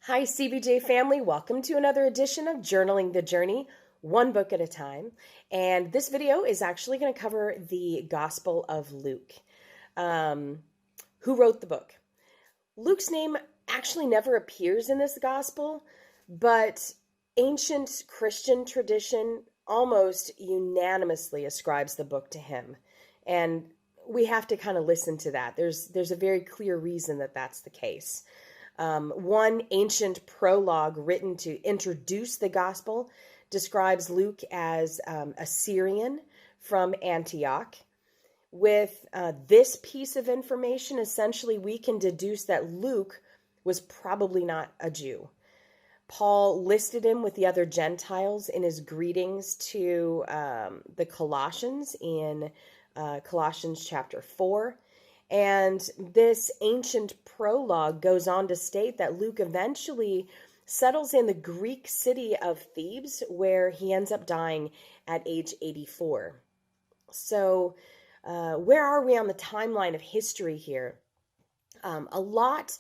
Hi, CBJ family. Welcome to another edition of Journaling the Journey, one book at a time. And this video is actually going to cover the Gospel of Luke. Who wrote the book? Luke's name actually never appears in this gospel, but ancient Christian tradition almost unanimously ascribes the book to him. And we have to kind of listen to that. There's a very clear reason that that's the case. One ancient prologue written to introduce the gospel describes Luke as a Syrian from Antioch. With this piece of information, essentially, we can deduce that Luke was probably not a Jew. Paul listed him with the other Gentiles in his greetings to the Colossians in Colossians chapter 4. And this ancient prologue goes on to state that Luke eventually settles in the Greek city of Thebes, where he ends up dying at age 84. So where are we on the timeline of history here? A lot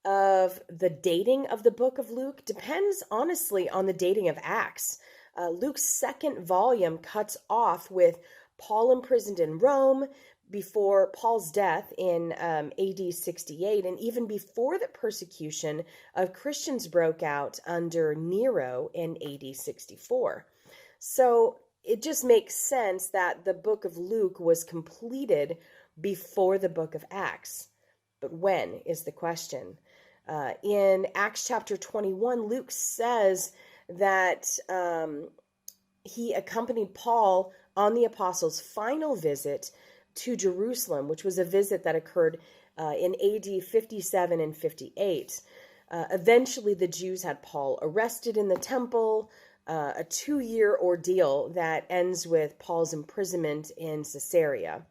of the dating of the book of Luke depends honestly on the dating of Acts. Luke's second volume cuts off with Paul imprisoned in Rome before Paul's death in AD 68, and even before the persecution of Christians broke out under Nero in AD 64. So it just makes sense that the book of Luke was completed before the book of Acts. But when is the question? In Acts chapter 21, Luke says that he accompanied Paul on the apostles' final visit to Jerusalem, which was a visit that occurred in AD 57 and 58. Eventually, the Jews had Paul arrested in the temple, a 2-year ordeal that ends with Paul's imprisonment in Caesarea.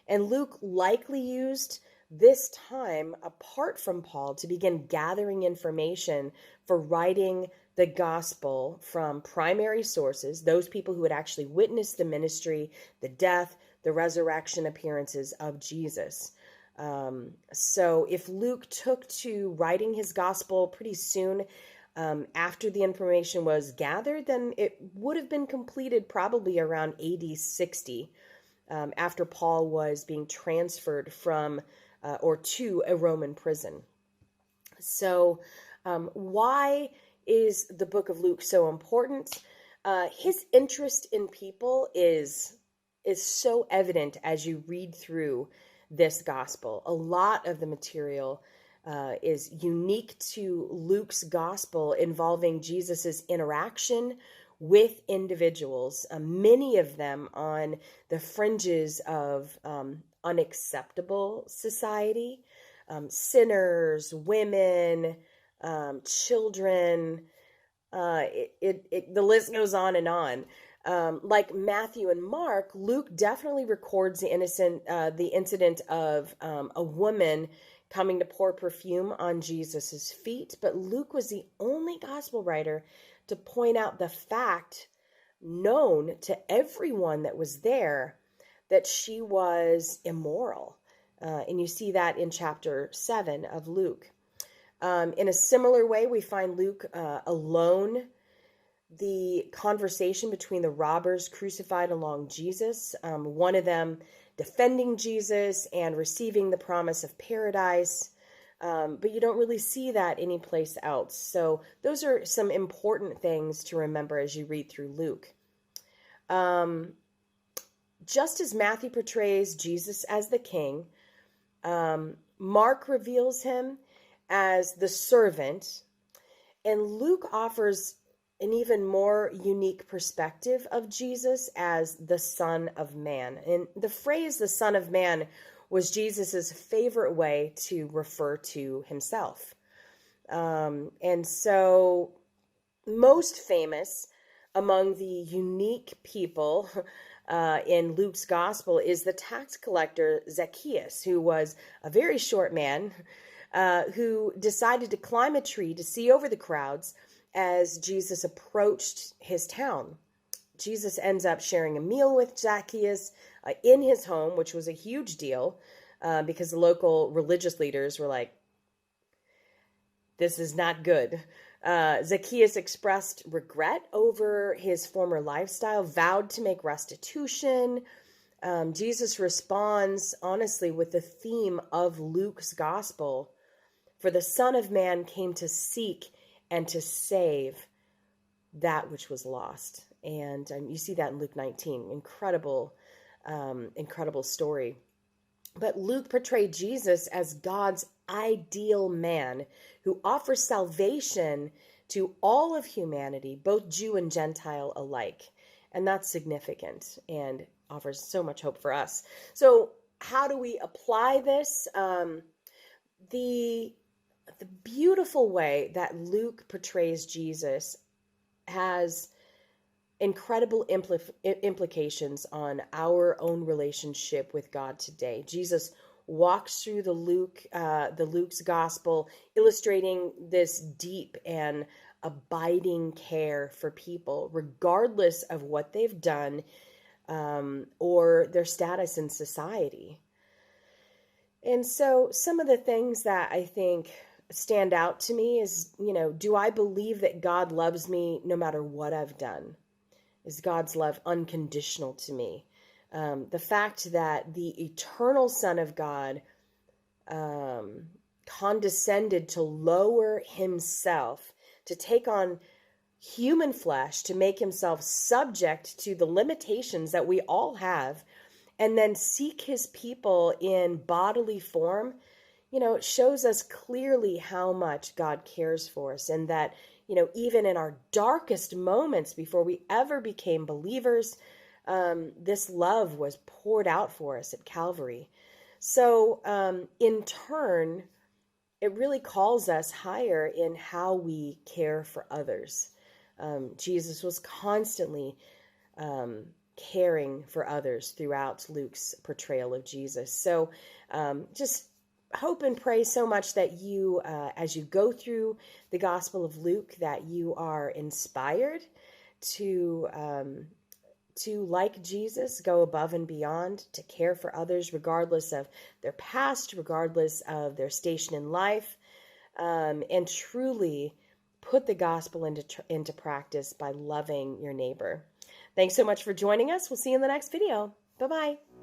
And Luke likely used this time, apart from Paul, to begin gathering information for writing the gospel from primary sources, those people who had actually witnessed the ministry, the death, the resurrection appearances of Jesus. So if Luke took to writing his gospel pretty soon after the information was gathered, then it would have been completed probably around AD 60, after Paul was being transferred from or to a Roman prison. So why is the book of Luke so important? His interest in people is so evident as you read through this gospel. A lot of the material is unique to Luke's gospel, involving Jesus's interaction with individuals, many of them on the fringes of unacceptable society, sinners, women, children. The list goes on and on. Like Matthew and Mark, Luke definitely records the incident of a woman coming to pour perfume on Jesus's feet, but Luke was the only gospel writer to point out the fact, known to everyone that was there, that she was immoral. And you see that in chapter 7 of Luke. In a similar way, we find Luke alone the conversation between the robbers crucified along Jesus, one of them defending Jesus and receiving the promise of paradise. But you don't really see that anyplace else. So those are some important things to remember as you read through Luke. Just as Matthew portrays Jesus as the king, Mark reveals him as the servant, and Luke offers an even more unique perspective of Jesus as the Son of Man. And the phrase the Son of Man was Jesus's favorite way to refer to himself. And so most famous among the unique people in Luke's gospel is the tax collector Zacchaeus, who was a very short man who decided to climb a tree to see over the crowds as Jesus approached his town. Jesus ends up sharing a meal with Zacchaeus in his home, which was a huge deal because the local religious leaders were like, This is not good. Zacchaeus expressed regret over his former lifestyle, vowed to make restitution. Jesus responds, honestly, with the theme of Luke's gospel. For the Son of Man came to seek and to save that which was lost. And you see that in Luke 19. Incredible, incredible story. But Luke portrayed Jesus as God's ideal man who offers salvation to all of humanity, both Jew and Gentile alike. And that's significant and offers so much hope for us. So how do we apply this? The beautiful way that Luke portrays Jesus has incredible implications on our own relationship with God today. Jesus walks through the Luke's gospel, illustrating this deep and abiding care for people, regardless of what they've done or their status in society. And so some of the things that I think stand out to me is, do I believe that God loves me no matter what I've done? Is God's love unconditional to me? The fact that the eternal Son of God condescended to lower himself, to take on human flesh, to make himself subject to the limitations that we all have, and then seek his people in bodily form, it shows us clearly how much God cares for us, and that even in our darkest moments before we ever became believers, this love was poured out for us at Calvary. So in turn, it really calls us higher in how we care for others. Jesus was constantly caring for others throughout Luke's portrayal of Jesus. So just hope and pray so much that you, as you go through the Gospel of Luke, that you are inspired to like Jesus, go above and beyond, to care for others, regardless of their past, regardless of their station in life, and truly put the gospel into practice by loving your neighbor. Thanks so much for joining us. We'll see you in the next video. Bye-bye.